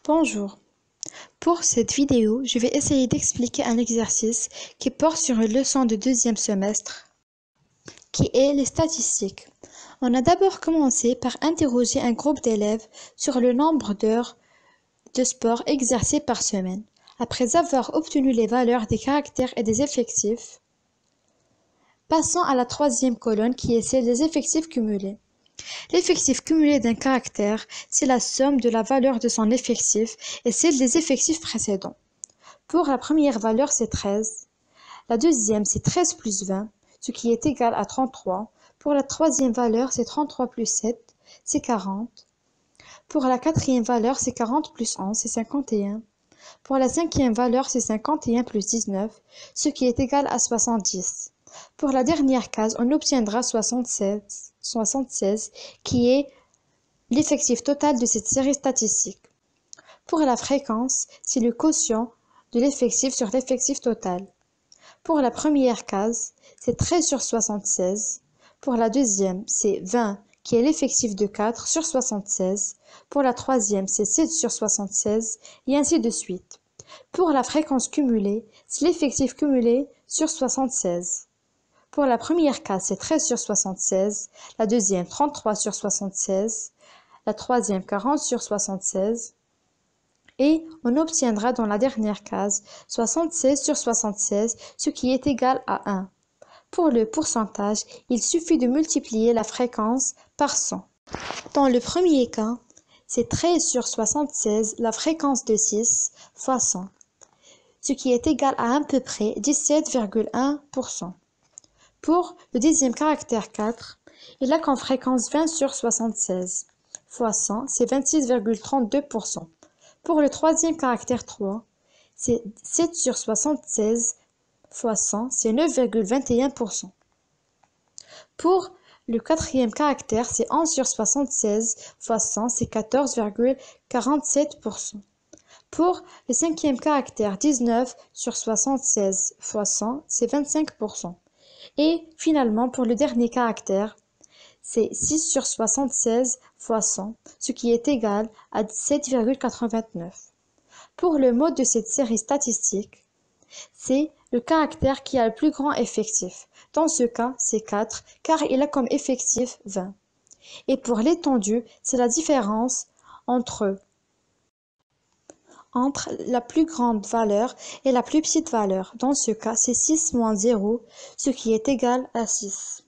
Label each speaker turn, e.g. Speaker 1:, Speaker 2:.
Speaker 1: Bonjour. Pour cette vidéo, je vais essayer d'expliquer un exercice qui porte sur une leçon de deuxième semestre, qui est les statistiques. On a d'abord commencé par interroger un groupe d'élèves sur le nombre d'heures de sport exercées par semaine. Après avoir obtenu les valeurs des caractères et des effectifs, passons à la troisième colonne qui est celle des effectifs cumulés. L'effectif cumulé d'un caractère, c'est la somme de la valeur de son effectif et celle des effectifs précédents. Pour la première valeur, c'est 13. La deuxième, c'est 13 plus 20, ce qui est égal à 33. Pour la troisième valeur, c'est 33 plus 7, c'est 40. Pour la quatrième valeur, c'est 40 plus 11, c'est 51. Pour la cinquième valeur, c'est 51 plus 19, ce qui est égal à 70. Pour la dernière case, on obtiendra 76, qui est l'effectif total de cette série statistique. Pour la fréquence, c'est le quotient de l'effectif sur l'effectif total. Pour la première case, c'est 13 sur 76. Pour la deuxième, c'est 20, qui est l'effectif de 4 sur 76. Pour la troisième, c'est 7 sur 76, et ainsi de suite. Pour la fréquence cumulée, c'est l'effectif cumulé sur 76. Pour la première case, c'est 13 sur 76, la deuxième 33 sur 76, la troisième 40 sur 76, et on obtiendra dans la dernière case 76 sur 76, ce qui est égal à 1. Pour le pourcentage, il suffit de multiplier la fréquence par 100. Dans le premier cas, c'est 13 sur 76, la fréquence de 6 fois 100, ce qui est égal à peu près 17,1%. Pour le deuxième caractère 4, il a comme fréquence 20 sur 76 fois 100, c'est 26,32%. Pour le troisième caractère 3, c'est 7 sur 76 fois 100, c'est 9,21%. Pour le quatrième caractère, c'est 11 sur 76 fois 100, c'est 14,47%. Pour le cinquième caractère, 19 sur 76 fois 100, c'est 25%. Et finalement, pour le dernier caractère, c'est 6 sur 76 fois 100, ce qui est égal à 17,89. Pour le mode de cette série statistique, c'est le caractère qui a le plus grand effectif. Dans ce cas, c'est 4, car il a comme effectif 20. Et pour l'étendue, c'est la différence entre la plus grande valeur et la plus petite valeur. Dans ce cas, c'est 6 moins 0, ce qui est égal à 6.